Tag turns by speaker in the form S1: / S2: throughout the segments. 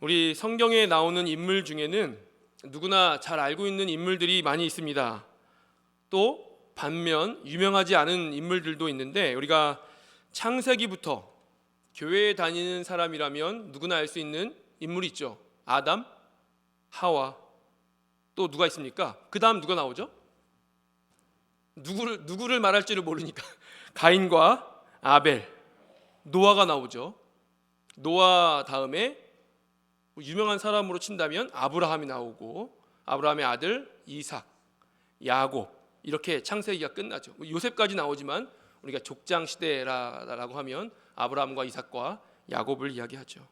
S1: 우리 성경에 나오는 인물 중에는 누구나 잘 알고 있는 인물들이 많이 있습니다. 또 반면 유명하지 않은 인물들도 있는데, 우리가 창세기부터 교회에 다니는 사람이라면 누구나 알 수 있는 인물이 있죠. 아담, 하와. 또 누가 있습니까? 그 다음 누가 나오죠? 누구를 말할지를 모르니까 가인과 아벨, 노아가 나오죠. 노아 다음에 유명한 사람으로 친다면 아브라함이 나오고, 아브라함의 아들 이삭, 야곱, 이렇게 창세기가 끝나죠. 요셉까지 나오지만 우리가 족장 시대라고 하면 아브라함과 이삭과 야곱을 이야기하죠.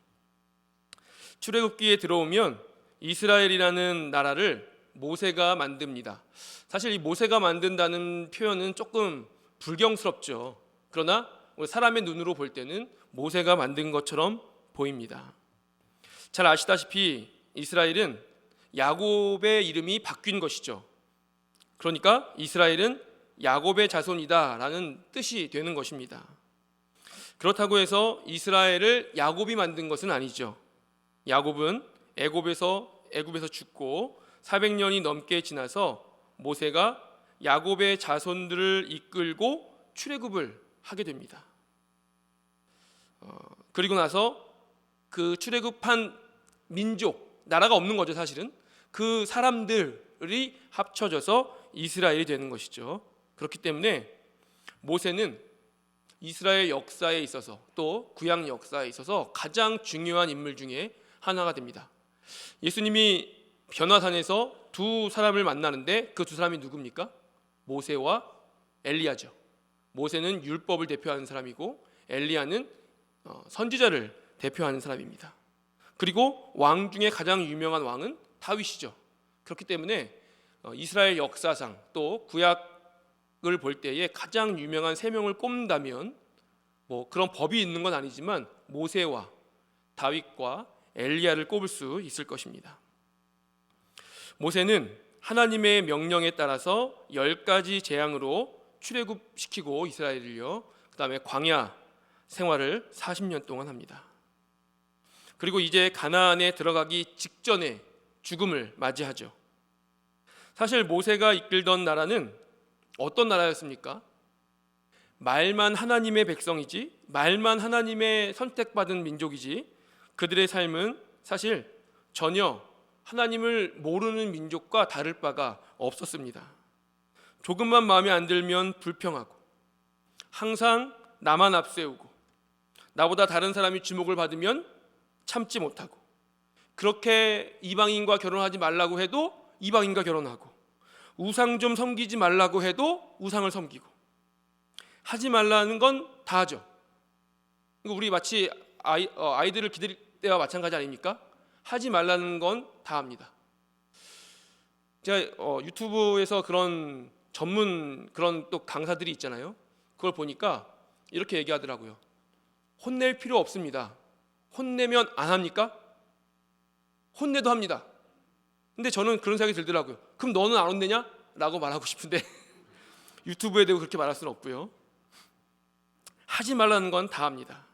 S1: 출애굽기에 들어오면 이스라엘이라는 나라를 모세가 만듭니다. 사실 이 모세가 만든다는 표현은 조금 불경스럽죠. 그러나 사람의 눈으로 볼 때는 모세가 만든 것처럼 보입니다. 잘 아시다시피 이스라엘은 야곱의 이름이 바뀐 것이죠. 그러니까 이스라엘은 야곱의 자손이다라는 뜻이 되는 것입니다. 그렇다고 해서 이스라엘을 야곱이 만든 것은 아니죠. 야곱은 애굽에서 죽고 400년이 넘게 지나서 모세가 야곱의 자손들을 이끌고 출애굽을 하게 됩니다. 그리고 나서 그 출애굽한 민족, 나라가 없는 거죠. 사실은 그 사람들이 합쳐져서 이스라엘이 되는 것이죠. 그렇기 때문에 모세는 이스라엘 역사에 있어서, 또 구약 역사에 있어서 가장 중요한 인물 중에 하나가 됩니다. 예수님이 변화산에서 두 사람을 만나는데 그 두 사람이 누굽니까? 모세와 엘리야죠. 모세는 율법을 대표하는 사람이고 엘리야는 선지자를 대표하는 사람입니다. 그리고 왕 중에 가장 유명한 왕은 다윗이죠. 그렇기 때문에 이스라엘 역사상 또 구약을 볼 때에 가장 유명한 세 명을 꼽는다면 그런 법이 있는 건 아니지만 모세와 다윗과 엘리야를 꼽을 수 있을 것입니다. 모세는 하나님의 명령에 따라서 10가지 재앙으로 출애굽시키고 이스라엘을요, 그 다음에 광야 생활을 40년 동안 합니다. 그리고 이제 가나안에 들어가기 직전에 죽음을 맞이하죠. 사실 모세가 이끌던 나라는 어떤 나라였습니까? 말만 하나님의 백성이지, 말만 하나님의 선택받은 민족이지, 그들의 삶은 사실 전혀 하나님을 모르는 민족과 다를 바가 없었습니다. 조금만 마음에 안 들면 불평하고, 항상 나만 앞세우고, 나보다 다른 사람이 주목을 받으면 참지 못하고, 그렇게 이방인과 결혼하지 말라고 해도 이방인과 결혼하고, 우상 좀 섬기지 말라고 해도 우상을 섬기고, 하지 말라는 건 다 하죠. 우리 마치 아이들을 기댈 때와 마찬가지 아닙니까? 하지 말라는 건 다 합니다. 제가 유튜브에서 그런 전문 그런 또 강사들이 있잖아요. 그걸 보니까 이렇게 얘기하더라고요. 혼낼 필요 없습니다. 혼내면 안 합니까? 혼내도 합니다. 근데 저는 그런 생각이 들더라고요. 그럼 너는 안 혼내냐? 라고 말하고 싶은데 유튜브에 대고 그렇게 말할 수는 없고요. 하지 말라는 건 다 합니다.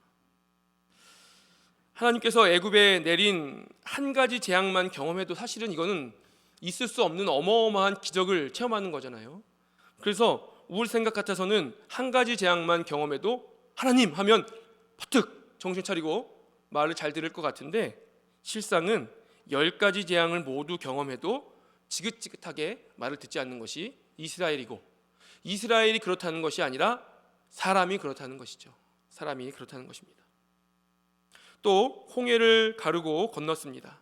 S1: 하나님께서 애굽에 내린 한 가지 재앙만 경험해도 사실은 이거는 있을 수 없는 어마어마한 기적을 체험하는 거잖아요. 그래서 우리 생각 같아서는 한 가지 재앙만 경험해도 하나님 하면 퍼뜩 정신 차리고 말을 잘 들을 것 같은데, 실상은 10가지 재앙을 모두 경험해도 지긋지긋하게 말을 듣지 않는 것이 이스라엘이고, 이스라엘이 그렇다는 것이 아니라 사람이 그렇다는 것이죠. 사람이 그렇다는 것입니다. 또 홍해를 가르고 건넜습니다.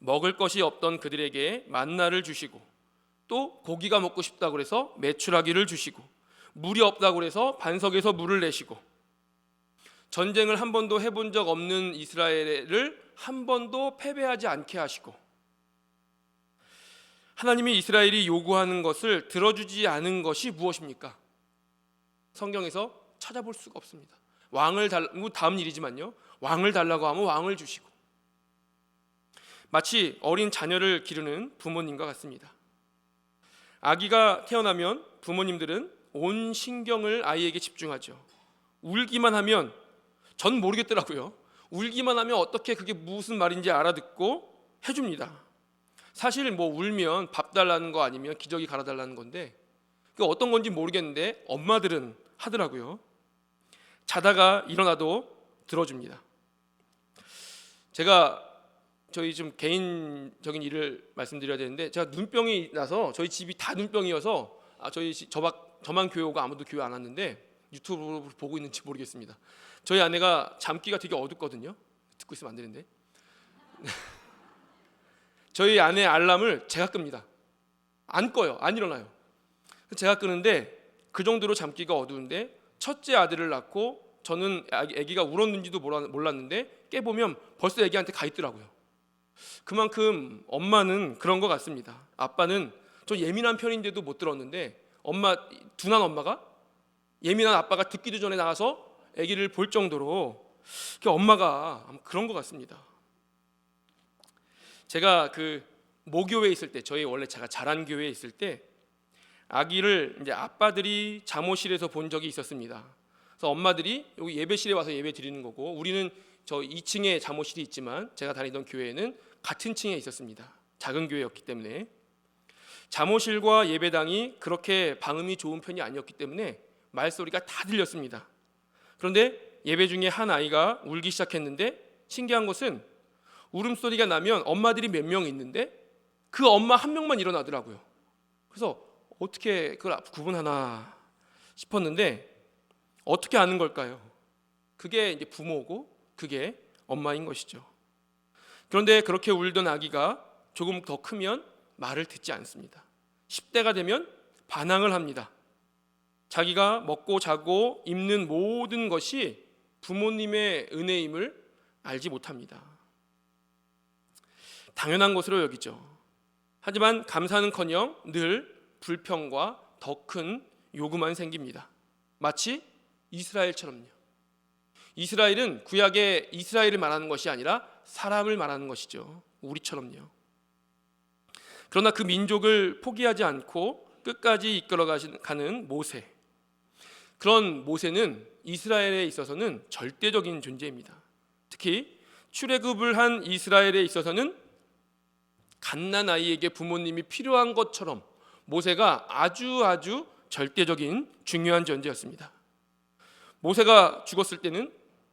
S1: 먹을 것이 없던 그들에게 만나를 주시고, 또 고기가 먹고 싶다고 해서 메추라기를 주시고, 물이 없다고 해서 반석에서 물을 내시고, 전쟁을 한 번도 해본 적 없는 이스라엘을 한 번도 패배하지 않게 하시고, 하나님이 이스라엘이 요구하는 것을 들어주지 않은 것이 무엇입니까? 성경에서 찾아볼 수가 없습니다. 왕을 다음 일이지만요, 왕을 달라고 하면 왕을 주시고, 마치 어린 자녀를 기르는 부모님과 같습니다. 아기가 태어나면 부모님들은 온 신경을 아이에게 집중하죠. 울기만 하면 전 모르겠더라고요. 울기만 하면 어떻게 그게 무슨 말인지 알아듣고 해줍니다. 사실 뭐 울면 밥 달라는 거 아니면 기저귀 갈아달라는 건데 그 어떤 건지 모르겠는데 엄마들은 하더라고요. 자다가 일어나도 들어줍니다. 제가 저희 좀 개인적인 일을 말씀드려야 되는데, 제가 눈병이 나서 저희 집이 다 눈병이어서 저만 교회 오고 아무도 교회 안 왔는데 유튜브로 보고 있는지 모르겠습니다. 저희 아내가 잠기가 되게 어둡거든요. 듣고 있으면 안 되는데. 저희 아내 알람을 제가 끕니다. 안 꺼요. 안 일어나요. 제가 끄는데 그 정도로 잠기가 어두운데, 첫째 아들을 낳고 저는 아기가 울었는지도 몰랐는데 깨보면 벌써 아기한테 가 있더라고요. 그만큼 엄마는 그런 것 같습니다. 아빠는 저 예민한 편인데도 못 들었는데 둔한 엄마가 예민한 아빠가 듣기도 전에 나가서 아기를 볼 정도로 엄마가 그런 것 같습니다. 제가 그 모교회에 있을 때, 원래 제가 자란 교회에 있을 때 아기를 이제 아빠들이 잠옷실에서 본 적이 있었습니다. 그래서 엄마들이 여기 예배실에 와서 예배 드리는 거고, 우리는 저 2층에 잠옷실이 있지만 제가 다니던 교회는 같은 층에 있었습니다. 작은 교회였기 때문에 잠옷실과 예배당이 그렇게 방음이 좋은 편이 아니었기 때문에 말소리가 다 들렸습니다. 그런데 예배 중에 한 아이가 울기 시작했는데, 신기한 것은 울음소리가 나면 엄마들이 몇 명 있는데 그 엄마 한 명만 일어나더라고요. 그래서 어떻게 그걸 구분하나 싶었는데 어떻게 아는 걸까요? 그게 이제 부모고 그게 엄마인 것이죠. 그런데 그렇게 울던 아기가 조금 더 크면 말을 듣지 않습니다. 10대가 되면 반항을 합니다. 자기가 먹고 자고 입는 모든 것이 부모님의 은혜임을 알지 못합니다. 당연한 것으로 여기죠. 하지만 감사는커녕 늘 불평과 더 큰 요구만 생깁니다. 마치 이스라엘처럼요. 이스라엘은 구약의 이스라엘을 말하는 것이 아니라 사람을 말하는 것이죠. 우리처럼요. 그러나 그 민족을 포기하지 않고 끝까지 이끌어가는 모세, 그런 모세는 이스라엘에 있어서는 절대적인 존재입니다. 특히 출애굽을 한 이스라엘에 있어서는 갓난아이에게 부모님이 필요한 것처럼 모세가 아주 절대적인 중요한 존재였습니다. 모세가 죽었을 때는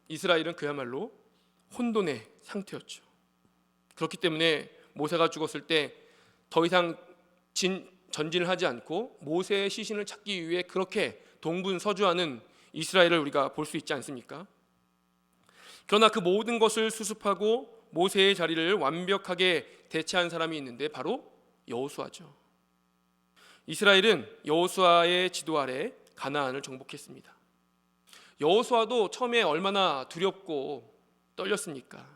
S1: 이스라엘은 그야말로 혼돈의 상태였죠. 그렇기 때문에 모세가 죽었을 때 더 이상 전진을 하지 않고 모세의 시신을 찾기 위해 그렇게 동분서주하는 이스라엘을 우리가 볼 수 있지 않습니까? 그러나 그 모든 것을 수습하고 모세의 자리를 완벽하게 대체한 사람이 있는데 바로 여호수아죠. 이스라엘은 여호수아의 지도 아래 가나안을 정복했습니다. 여호수아도 처음에 얼마나 두렵고 떨렸습니까?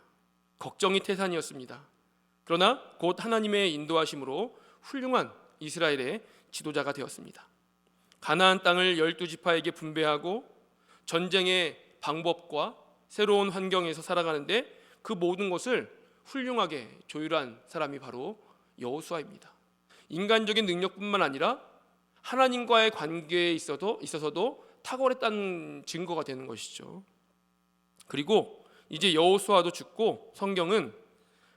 S1: 걱정이 태산이었습니다. 그러나 곧 하나님의 인도하심으로 훌륭한 이스라엘의 지도자가 되었습니다. 가나안 땅을 12지파에게 분배하고 전쟁의 방법과 새로운 환경에서 살아가는데 그 모든 것을 훌륭하게 조율한 사람이 바로 여호수아입니다. 인간적인 능력뿐만 아니라 하나님과의 관계에 있어서도 탁월했다는 증거가 되는 것이죠. 그리고 이제 여호수아도 죽고 성경은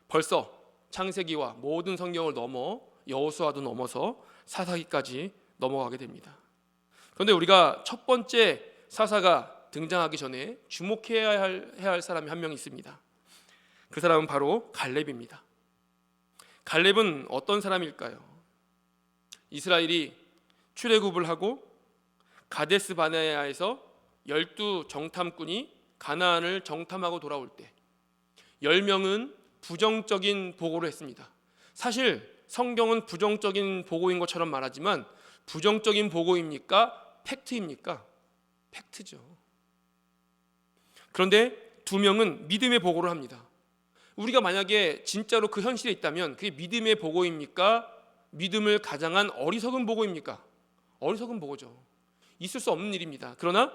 S1: 벌써 창세기와 모든 성경을 넘어 여호수아도 넘어서 사사기까지 넘어가게 됩니다. 그런데 우리가 첫 번째 사사가 등장하기 전에 주목해야 할 사람이 한 명 있습니다. 그 사람은 바로 갈렙입니다. 갈렙은 어떤 사람일까요? 이스라엘이 출애굽을 하고 가데스 바네아에서 12 정탐꾼이 가나안을 정탐하고 돌아올 때 10명은 부정적인 보고를 했습니다. 사실 성경은 부정적인 보고인 것처럼 말하지만 부정적인 보고입니까? 팩트입니까? 팩트죠. 그런데 2명은 믿음의 보고를 합니다. 우리가 만약에 진짜로 그 현실에 있다면 그게 믿음의 보고입니까? 믿음을 가장한 어리석은 보고입니까? 어리석은 보고죠. 있을 수 없는 일입니다. 그러나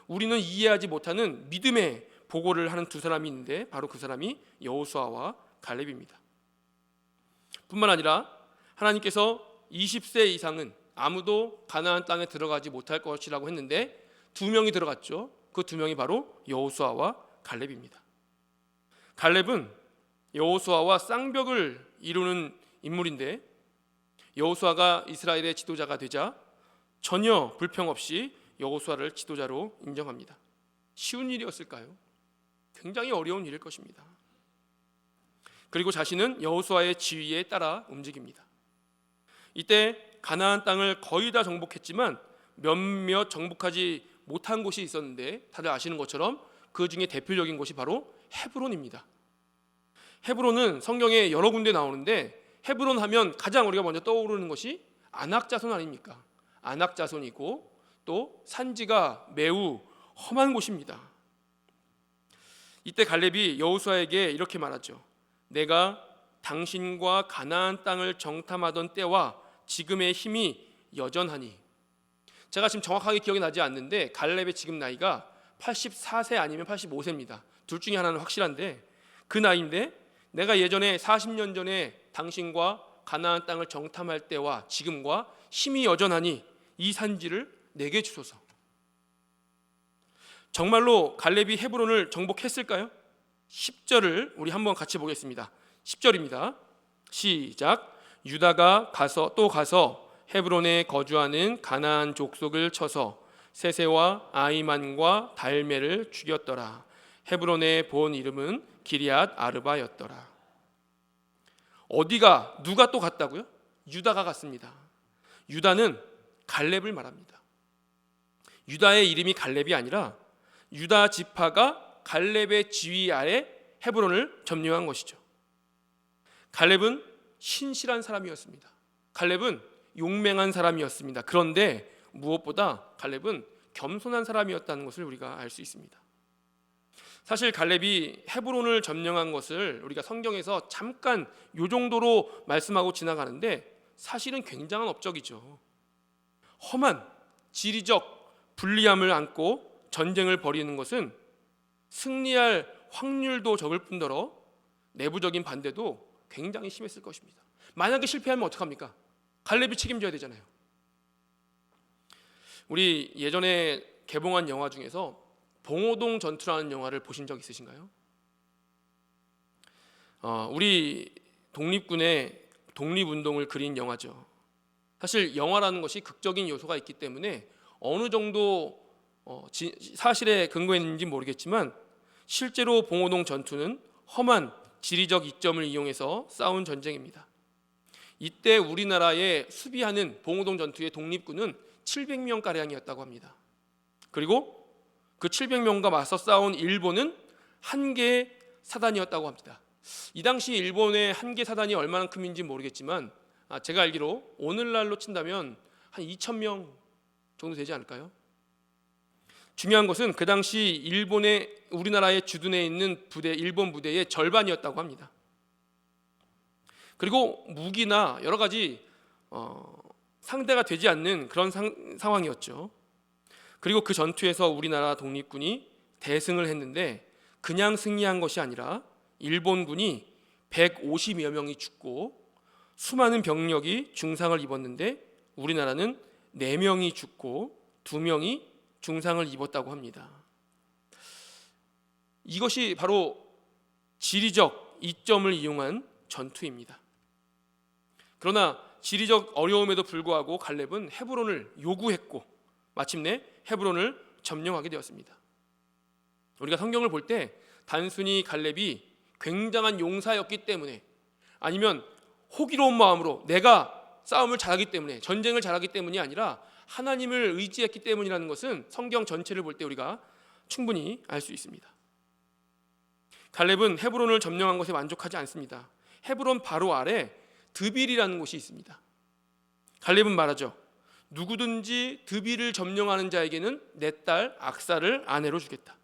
S1: 우리는 이해하지 못하는 믿음의 보고를 하는 2 사람이 있는데 바로 그 사람이 여호수아와 갈렙입니다. 뿐만 아니라 하나님께서 20세 이상은 아무도 가나안 땅에 들어가지 못할 것이라고 했는데 2명이 들어갔죠. 그 2명이 바로 여호수아와 갈렙입니다. 갈렙은 여호수아와 쌍벽을 이루는 인물인데, 여호수아가 이스라엘의 지도자가 되자 전혀 불평 없이 여호수아를 지도자로 인정합니다. 쉬운 일이었을까요? 굉장히 어려운 일일 것입니다. 그리고 자신은 여호수아의 지휘에 따라 움직입니다. 이때 가나안 땅을 거의 다 정복했지만 몇몇 정복하지 못한 곳이 있었는데, 다들 아시는 것처럼 그 중에 대표적인 곳이 바로 헤브론입니다. 헤브론은 성경에 여러 군데 나오는데, 헤브론 하면 가장 우리가 먼저 떠오르는 것이 아낙 자손 아닙니까? 아낙 자손이고 또 산지가 매우 험한 곳입니다. 이때 갈렙이 여호수아에게 이렇게 말하죠. 내가 당신과 가나안 땅을 정탐하던 때와 지금의 힘이 여전하니. 제가 지금 정확하게 기억이 나지 않는데 갈렙의 지금 나이가 84세 아니면 85세입니다. 둘 중에 하나는 확실한데, 그 나이인데 내가 예전에 40년 전에 당신과 가나안 땅을 정탐할 때와 지금과 힘이 여전하니 이 산지를 내게 주소서. 정말로 갈렙이 헤브론을 정복했을까요? 10절을 우리 한번 같이 보겠습니다. 10절입니다. 시작. 유다가 가서 헤브론에 거주하는 가나안 족속을 쳐서 세세와 아이만과 달메를 죽였더라. 헤브론의 본 이름은 기리앗 아르바였더라. 어디가, 누가 또 갔다고요? 유다가 갔습니다. 유다는 갈렙을 말합니다. 유다의 이름이 갈렙이 아니라 유다 지파가 갈렙의 지휘 아래 헤브론을 점령한 것이죠. 갈렙은 신실한 사람이었습니다. 갈렙은 용맹한 사람이었습니다. 그런데 무엇보다 갈렙은 겸손한 사람이었다는 것을 우리가 알 수 있습니다. 사실 갈렙이 헤브론을 점령한 것을 우리가 성경에서 잠깐 요 정도로 말씀하고 지나가는데, 사실은 굉장한 업적이죠. 험한 지리적 불리함을 안고 전쟁을 벌이는 것은 승리할 확률도 적을 뿐더러 내부적인 반대도 굉장히 심했을 것입니다. 만약에 실패하면 어떡합니까? 갈렙이 책임져야 되잖아요. 우리 예전에 개봉한 영화 중에서 봉오동 전투라는 영화를 보신 적 있으신가요? 우리 독립군의 독립운동을 그린 영화죠. 사실 영화라는 것이 극적인 요소가 있기 때문에 어느 정도 사실에 근거했는지 모르겠지만, 실제로 봉오동 전투는 험한 지리적 이점을 이용해서 싸운 전쟁입니다. 이때 우리나라에 수비하는 봉오동 전투의 독립군은 700명가량이었다고 합니다. 그리고 그 700명과 맞서 싸운 일본은 한 개의 사단이었다고 합니다. 이 당시 일본의 한 개 사단이 얼마만큼인지 모르겠지만, 제가 알기로 오늘날로 친다면 한 2,000명 정도 되지 않을까요? 중요한 것은 그 당시 일본의 우리나라에 주둔해 있는 부대, 일본 부대의 절반이었다고 합니다. 그리고 무기나 여러 가지 상대가 되지 않는 그런 상황이었죠. 그리고 그 전투에서 우리나라 독립군이 대승을 했는데, 그냥 승리한 것이 아니라 일본군이 150여 명이 죽고 수많은 병력이 중상을 입었는데, 우리나라는 4명이 죽고 2명이 중상을 입었다고 합니다. 이것이 바로 지리적 이점을 이용한 전투입니다. 그러나 지리적 어려움에도 불구하고 갈렙은 헤브론을 요구했고 마침내 헤브론을 점령하게 되었습니다. 우리가 성경을 볼 때 단순히 갈렙이 굉장한 용사였기 때문에, 아니면 호기로운 마음으로 내가 싸움을 잘하기 때문에, 전쟁을 잘하기 때문이 아니라 하나님을 의지했기 때문이라는 것은 성경 전체를 볼 때 우리가 충분히 알 수 있습니다. 갈렙은 헤브론을 점령한 것에 만족하지 않습니다. 헤브론 바로 아래 드빌이라는 곳이 있습니다. 갈렙은 말하죠. 누구든지 드빌을 점령하는 자에게는 내 딸 악사를 아내로 주겠다.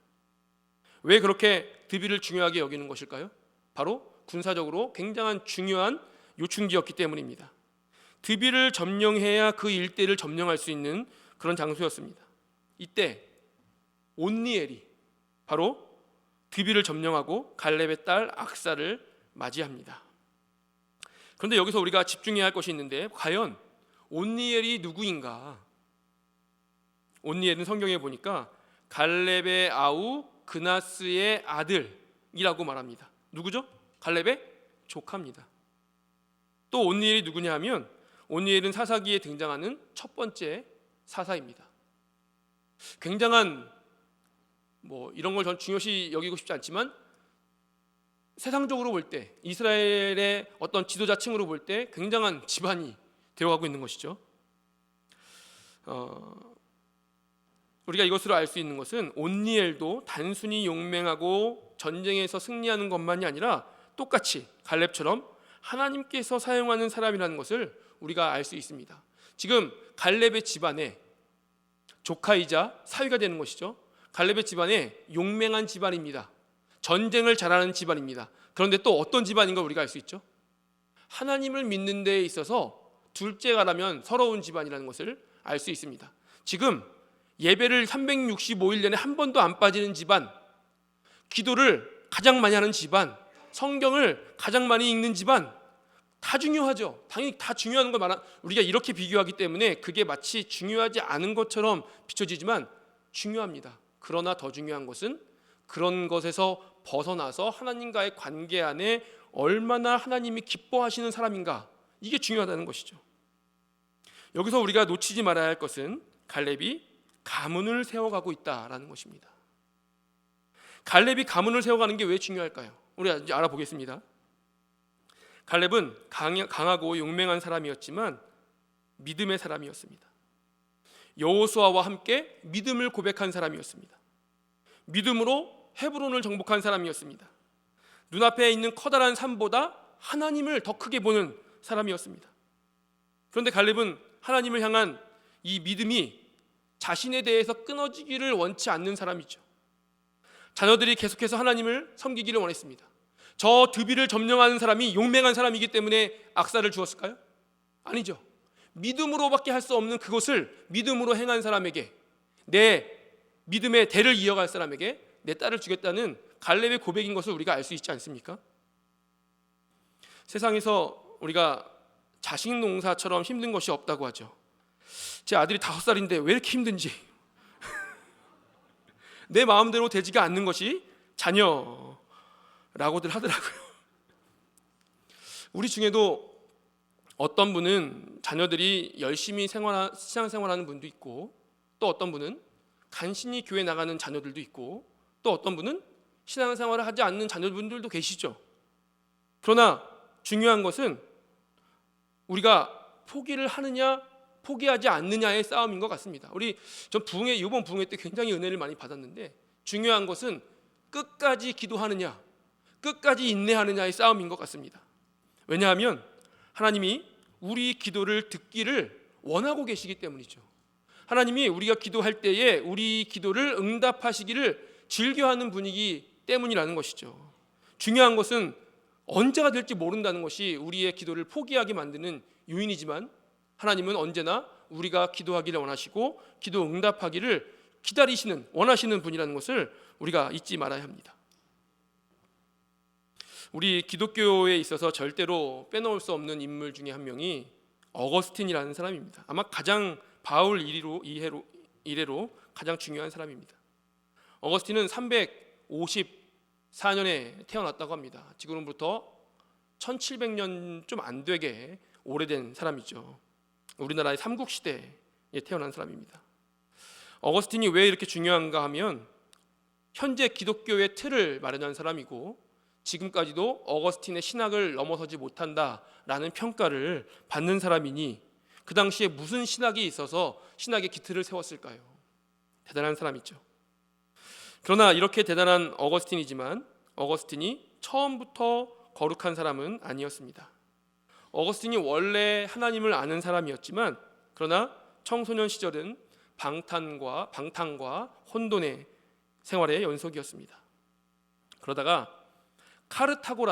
S1: 왜 그렇게 드빌을 중요하게 여기는 것일까요? 바로 군사적으로 굉장한 중요한 요충지였기 때문입니다. 드빌을 점령해야 그 일대를 점령할 수 있는 그런 장소였습니다. 이때 온니엘이 바로 드빌을 점령하고 갈렙의 딸 악사를 맞이합니다. 그런데 여기서 우리가 집중해야 할 것이 있는데, 과연 온니엘이 누구인가? 온니엘은 성경에 보니까 갈렙의 아우 그나스의 아들이라고 말합니다. 누구죠? 갈렙의 조카입니다. 또 온니엘이 누구냐 하면 온니엘은 사사기에 등장하는 첫 번째 사사입니다. 굉장한 이런 걸 전 중요시 여기고 싶지 않지만 세상적으로 볼 때 이스라엘의 어떤 지도자층으로 볼 때 굉장한 집안이 되어가고 있는 것이죠. 우리가 이것으로 알 수 있는 것은 온니엘도 단순히 용맹하고 전쟁에서 승리하는 것만이 아니라 똑같이 갈렙처럼 하나님께서 사용하는 사람이라는 것을 우리가 알 수 있습니다. 지금 갈렙의 집안에 조카이자 사위가 되는 것이죠. 갈렙의 집안에 용맹한 집안입니다. 전쟁을 잘하는 집안입니다. 그런데 또 어떤 집안인 걸 우리가 알 수 있죠? 하나님을 믿는 데에 있어서 둘째가라면 서러운 집안이라는 것을 알 수 있습니다. 지금 예배를 365일 내내 한 번도 안 빠지는 집안, 기도를 가장 많이 하는 집안, 성경을 가장 많이 읽는 집안, 다 중요하죠. 당연히 다 중요한 걸 우리가 이렇게 비교하기 때문에 그게 마치 중요하지 않은 것처럼 비춰지지만 중요합니다. 그러나 더 중요한 것은 그런 것에서 벗어나서 하나님과의 관계 안에 얼마나 하나님이 기뻐하시는 사람인가, 이게 중요하다는 것이죠. 여기서 우리가 놓치지 말아야 할 것은 갈렙이 가문을 세워가고 있다라는 것입니다. 갈렙이 가문을 세워가는 게 왜 중요할까요? 우리가 이제 알아보겠습니다. 갈렙은 강하고 용맹한 사람이었지만 믿음의 사람이었습니다. 여호수아와 함께 믿음을 고백한 사람이었습니다. 믿음으로 헤브론을 정복한 사람이었습니다. 눈앞에 있는 커다란 산보다 하나님을 더 크게 보는 사람이었습니다. 그런데 갈렙은 하나님을 향한 이 믿음이 자신에 대해서 끊어지기를 원치 않는 사람이죠. 자녀들이 계속해서 하나님을 섬기기를 원했습니다. 저 드비를 점령하는 사람이 용맹한 사람이기 때문에 악사를 주었을까요? 아니죠. 믿음으로밖에 할 수 없는 그것을 믿음으로 행한 사람에게, 내 믿음의 대를 이어갈 사람에게 내 딸을 주겠다는 갈렙의 고백인 것을 우리가 알 수 있지 않습니까? 세상에서 우리가 자식 농사처럼 힘든 것이 없다고 하죠. 제 아들이 5살인데 왜 이렇게 힘든지 내 마음대로 되지가 않는 것이 자녀라고들 하더라고요. 우리 중에도 어떤 분은 자녀들이 열심히 신앙생활하는 분도 있고, 또 어떤 분은 간신히 교회 나가는 자녀들도 있고, 또 어떤 분은 신앙생활을 하지 않는 자녀분들도 계시죠. 그러나 중요한 것은 우리가 포기를 하느냐 포기하지 않느냐의 싸움인 것 같습니다. 전 이번 부흥회 때 굉장히 은혜를 많이 받았는데, 중요한 것은 끝까지 기도하느냐 끝까지 인내하느냐의 싸움인 것 같습니다. 왜냐하면 하나님이 우리 기도를 듣기를 원하고 계시기 때문이죠. 하나님이 우리가 기도할 때에 우리 기도를 응답하시기를 즐겨하는 분이기 때문이라는 것이죠. 중요한 것은 언제가 될지 모른다는 것이 우리의 기도를 포기하게 만드는 요인이지만, 하나님은 언제나 우리가 기도하기를 원하시고 기도 응답하기를 원하시는 분이라는 것을 우리가 잊지 말아야 합니다. 우리 기독교에 있어서 절대로 빼놓을 수 없는 인물 중에 한 명이 어거스틴이라는 사람입니다. 아마 가장 바울 이래로 가장 중요한 사람입니다. 어거스틴은 354년에 태어났다고 합니다. 지금으로부터 1700년 좀 안 되게 오래된 사람이죠. 우리나라의 삼국시대에 태어난 사람입니다. 어거스틴이 왜 이렇게 중요한가 하면 현재 기독교의 틀을 마련한 사람이고, 지금까지도 어거스틴의 신학을 넘어서지 못한다라는 평가를 받는 사람이니 그 당시에 무슨 신학이 있어서 신학의 기틀을 세웠을까요? 대단한 사람이죠. 그러나 이렇게 대단한 어거스틴이지만 어거스틴이 처음부터 거룩한 사람은 아니었습니다. 어거스틴이 원래 하나님을 아는 사람이었지만, 그러나 청소년 시절은 방탕과 혼돈의 생활의 연속이었습니다. 그러다가 카르타고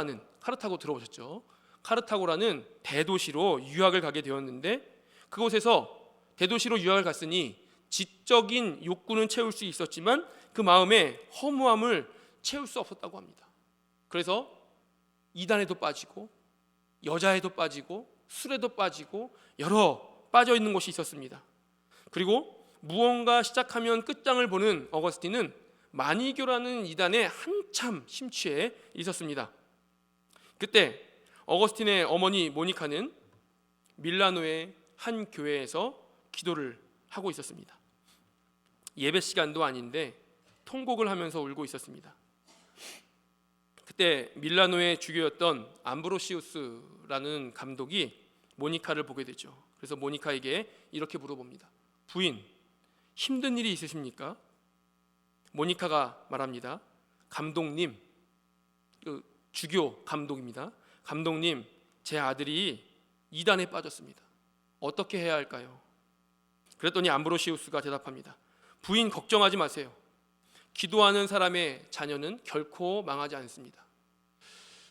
S1: 들어보셨죠? 카르타고라는 대도시로 유학을 가게 되었는데, 그곳에서 대도시로 유학을 갔으니 지적인 욕구는 채울 수 있었지만 그 마음에 허무함을 채울 수 없었다고 합니다. 그래서 이단에도 빠지고 여자에도 빠지고 술에도 빠지고 여러 빠져 있는 곳이 있었습니다. 그리고 무언가 시작하면 끝장을 보는 어거스틴은 마니교라는 이단에 한참 심취해 있었습니다. 그때 어거스틴의 어머니 모니카는 밀라노의 한 교회에서 기도를 하고 있었습니다. 예배 시간도 아닌데 통곡을 하면서 울고 있었습니다. 그때 밀라노의 주교였던 암브로시우스라는 감독이 모니카를 보게 되죠. 그래서 모니카에게 이렇게 물어봅니다. 부인, 힘든 일이 있으십니까? 모니카가 말합니다. 감독님, 주교 감독입니다. 감독님, 제 아들이 이단에 빠졌습니다. 어떻게 해야 할까요? 그랬더니 암브로시우스가 대답합니다. 부인, 걱정하지 마세요. 기도하는 사람의 자녀는 결코 망하지 않습니다.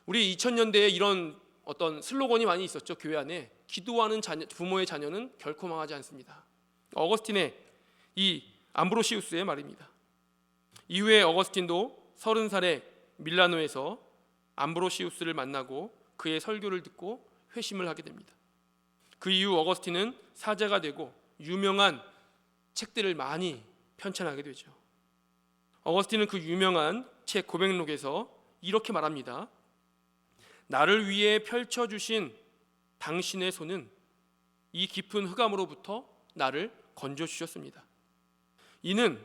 S1: 우리 2000년대에 이런 어떤 슬로건이 많이 있었죠. 교회 안에 기도하는 부모의 자녀는 결코 망하지 않습니다. 어거스틴의 이 암브로시우스의 말입니다. 이후에 어거스틴도 30살에 밀라노에서 암브로시우스를 만나고 그의 설교를 듣고 회심을 하게 됩니다. 그 이후 어거스틴은 사자가 되고 유명한 책들을 많이 편찬하게 되죠. 어거스틴은 그 유명한 책 고백록에서 이렇게 말합니다. 나를 위해 펼쳐주신 당신의 손은 이 깊은 흑암으로부터 나를 건져주셨습니다. 이는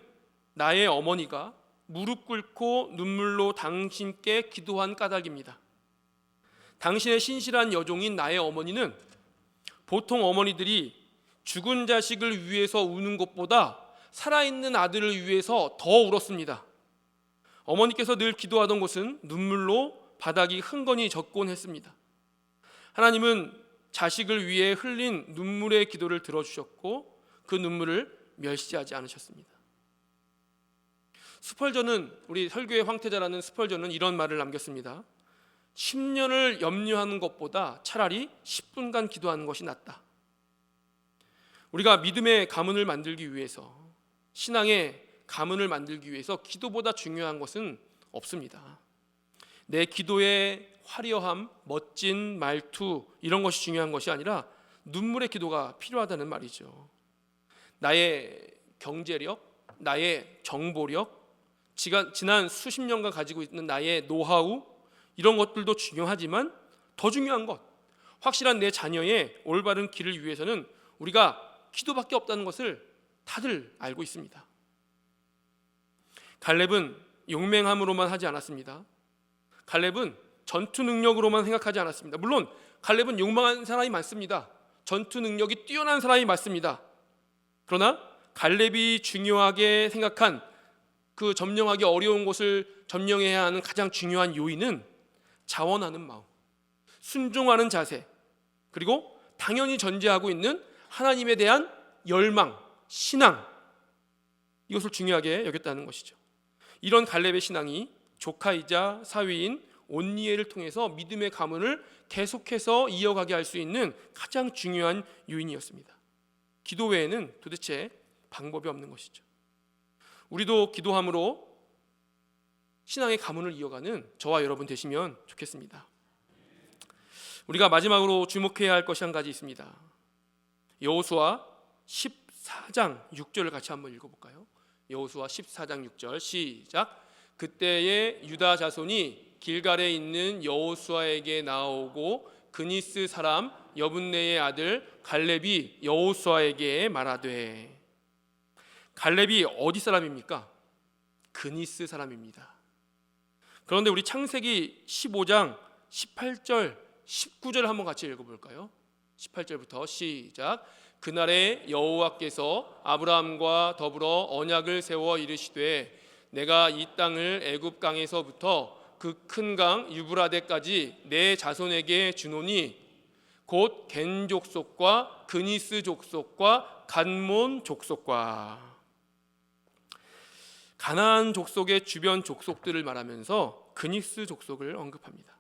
S1: 나의 어머니가 무릎 꿇고 눈물로 당신께 기도한 까닭입니다. 당신의 신실한 여종인 나의 어머니는 보통 어머니들이 죽은 자식을 위해서 우는 것보다 살아있는 아들을 위해서 더 울었습니다. 어머니께서 늘 기도하던 곳은 눈물로 바닥이 흥건히 젖곤 했습니다. 하나님은 자식을 위해 흘린 눈물의 기도를 들어주셨고 그 눈물을 멸시하지 않으셨습니다. 스펄전은, 우리 설교의 황태자라는 스펄전은 이런 말을 남겼습니다. 10년을 염려하는 것보다 차라리 10분간 기도하는 것이 낫다. 우리가 믿음의 가문을 만들기 위해서, 신앙의 가문을 만들기 위해서 기도보다 중요한 것은 없습니다. 내 기도의 화려함, 멋진 말투 이런 것이 중요한 것이 아니라 눈물의 기도가 필요하다는 말이죠. 나의 경제력, 나의 정보력, 지난 수십 년간 가지고 있는 나의 노하우 이런 것들도 중요하지만 더 중요한 것, 확실한 내 자녀의 올바른 길을 위해서는 우리가 기도밖에 없다는 것을 다들 알고 있습니다. 갈렙은 용맹함으로만 하지 않았습니다. 갈렙은 전투 능력으로만 생각하지 않았습니다. 물론 갈렙은 용맹한 사람이 많습니다. 전투 능력이 뛰어난 사람이 많습니다. 그러나 갈렙이 중요하게 생각한 그 점령하기 어려운 곳을 점령해야 하는 가장 중요한 요인은 자원하는 마음, 순종하는 자세, 그리고 당연히 전제하고 있는 하나님에 대한 열망, 신앙, 이것을 중요하게 여겼다는 것이죠. 이런 갈렙의 신앙이 조카이자 사위인 온니엘을 통해서 믿음의 가문을 계속해서 이어가게 할 수 있는 가장 중요한 요인이었습니다. 기도 외에는 도대체 방법이 없는 것이죠. 우리도 기도함으로 신앙의 가문을 이어가는 저와 여러분 되시면 좋겠습니다. 우리가 마지막으로 주목해야 할 것이 한 가지 있습니다. 여호수아 14장 6절을 같이 한번 읽어볼까요? 여호수아 14장 6절 시작. 그때에 유다 자손이 길갈에 있는 여호수아에게 나오고 그니스 사람 여분네의 아들 갈렙이 여호수아에게 말하되. 갈렙이 어디 사람입니까? 그니스 사람입니다. 그런데 우리 창세기 15장 18절 19절 한번 같이 읽어볼까요? 18절부터 시작. 그날에 여호와께서 아브라함과 더불어 언약을 세워 이르시되 내가 이 땅을 애굽 강에서부터 그 큰 강 유브라데까지 내 자손에게 주노니 곧 겐 족속과 그니스 족속과 간몬 족속과. 가나안 족속의 주변 족속들을 말하면서 그니스 족속을 언급합니다.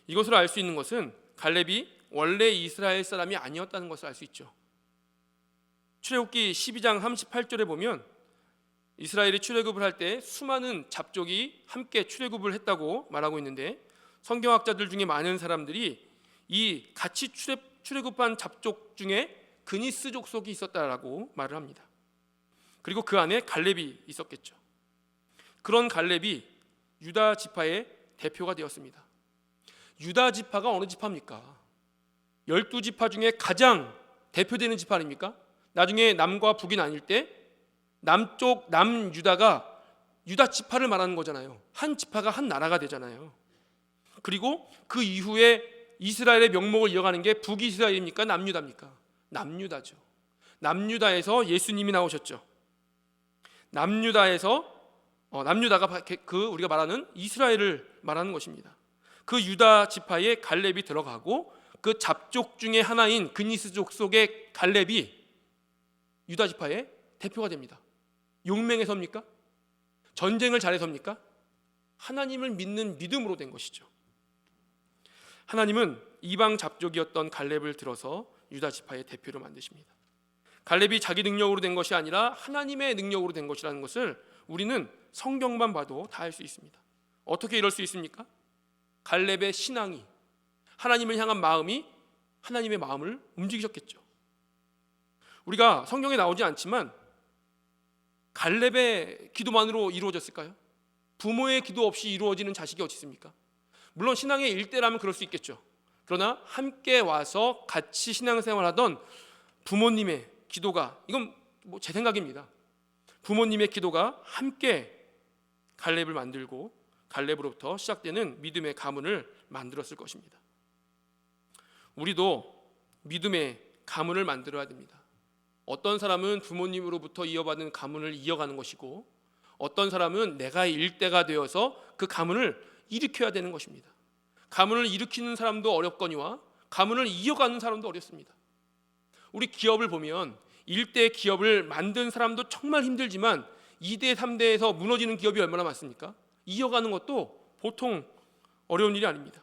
S1: 이것을 알 수 있는 것은 갈렙이 원래 이스라엘 사람이 아니었다는 것을 알 수 있죠. 출애굽기 12장 38절에 보면 이스라엘이 출애굽을 할 때 수많은 잡족이 함께 출애굽을 했다고 말하고 있는데, 성경학자들 중에 많은 사람들이 이 같이 출애굽한 잡족 중에 그니스 족속이 있었다라고 말을 합니다. 그리고 그 안에 갈렙이 있었겠죠. 그런 갈렙이 유다 지파의 대표가 되었습니다. 유다 지파가 어느 지파입니까? 12지파 중에 가장 대표되는 지파 아닙니까? 나중에 남과 북이 나뉠 때 남쪽 남유다가 유다 지파를 말하는 거잖아요. 한 지파가 한 나라가 되잖아요. 그리고 그 이후에 이스라엘의 명목을 이어가는 게 북이스라엘입니까? 남유다입니까? 남유다죠. 남유다에서 예수님이 나오셨죠. 남유다가 그 우리가 말하는 이스라엘을 말하는 것입니다. 그 유다 지파에 갈렙이 들어가고 그 잡족 중에 하나인 그니스족 속의 갈렙이 유다 지파의 대표가 됩니다. 용맹에 섭니까? 전쟁을 잘해 섭니까? 하나님을 믿는 믿음으로 된 것이죠. 하나님은 이방 잡족이었던 갈렙을 들어서 유다 지파의 대표로 만드십니다. 갈렙이 자기 능력으로 된 것이 아니라 하나님의 능력으로 된 것이라는 것을 우리는 성경만 봐도 다 알 수 있습니다. 어떻게 이럴 수 있습니까? 갈렙의 신앙이, 하나님을 향한 마음이 하나님의 마음을 움직이셨겠죠. 우리가 성경에 나오지 않지만 갈렙의 기도만으로 이루어졌을까요? 부모의 기도 없이 이루어지는 자식이 어디 있습니까? 물론 신앙의 일대라면 그럴 수 있겠죠. 그러나 함께 와서 같이 신앙생활하던 부모님의 기도가, 이건 제 생각입니다. 부모님의 기도가 함께 갈렙을 만들고 갈렙으로부터 시작되는 믿음의 가문을 만들었을 것입니다. 우리도 믿음의 가문을 만들어야 됩니다. 어떤 사람은 부모님으로부터 이어받은 가문을 이어가는 것이고, 어떤 사람은 내가 일대가 되어서 그 가문을 일으켜야 되는 것입니다. 가문을 일으키는 사람도 어렵거니와 가문을 이어가는 사람도 어렵습니다. 우리 기업을 보면 1대 기업을 만든 사람도 정말 힘들지만 2대, 3대에서 무너지는 기업이 얼마나 많습니까? 이어가는 것도 보통 어려운 일이 아닙니다.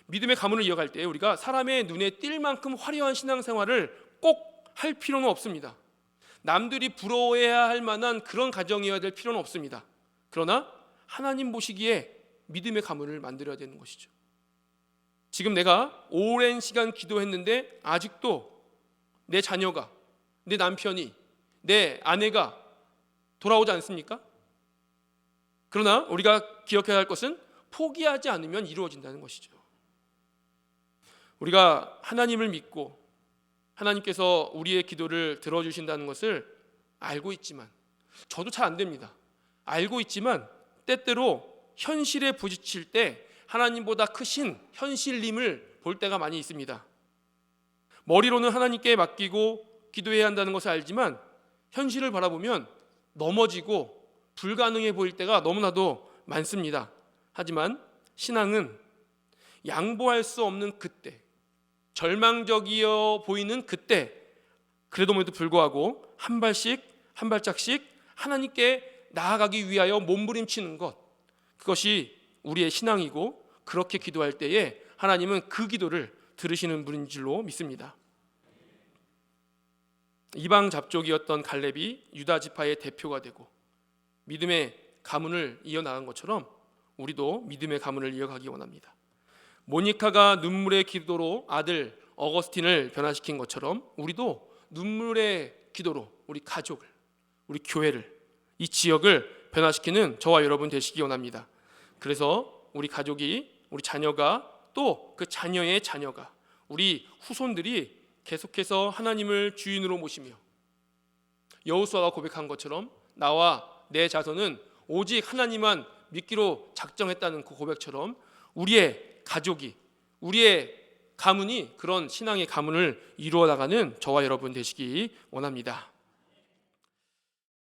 S1: 믿음의 가문을 이어갈 때 우리가 사람의 눈에 띌 만큼 화려한 신앙생활을 꼭 할 필요는 없습니다. 남들이 부러워해야 할 만한 그런 가정이어야 될 필요는 없습니다. 그러나 하나님 보시기에 믿음의 가문을 만들어야 되는 것이죠. 지금 내가 오랜 시간 기도했는데 아직도 내 자녀가, 내 남편이, 내 아내가 돌아오지 않습니까? 그러나 우리가 기억해야 할 것은 포기하지 않으면 이루어진다는 것이죠. 우리가 하나님을 믿고 하나님께서 우리의 기도를 들어주신다는 것을 알고 있지만, 저도 잘 안 됩니다. 알고 있지만 때때로 현실에 부딪힐 때 하나님보다 크신 현실림을 볼 때가 많이 있습니다. 머리로는 하나님께 맡기고 기도해야 한다는 것을 알지만 현실을 바라보면 넘어지고 불가능해 보일 때가 너무나도 많습니다. 하지만 신앙은 양보할 수 없는 그때, 절망적이어 보이는 그때, 그래도 불구하고 한 발씩 한 발짝씩 하나님께 나아가기 위하여 몸부림치는 것, 그것이 우리의 신앙이고, 그렇게 기도할 때에 하나님은 그 기도를 들으시는 분인 줄로 믿습니다. 이방 잡족이었던 갈렙이 유다 지파의 대표가 되고 믿음의 가문을 이어나간 것처럼 우리도 믿음의 가문을 이어가기 원합니다. 모니카가 눈물의 기도로 아들 어거스틴을 변화시킨 것처럼 우리도 눈물의 기도로 우리 가족을, 우리 교회를, 이 지역을 변화시키는 저와 여러분 되시기 원합니다. 그래서 우리 가족이, 우리 자녀가, 또 그 자녀의 자녀가, 우리 후손들이 계속해서 하나님을 주인으로 모시며 여호수아가 고백한 것처럼 나와 내 자손은 오직 하나님만 믿기로 작정했다는 그 고백처럼 우리의 가족이, 우리의 가문이 그런 신앙의 가문을 이루어 나가는 저와 여러분 되시기 원합니다.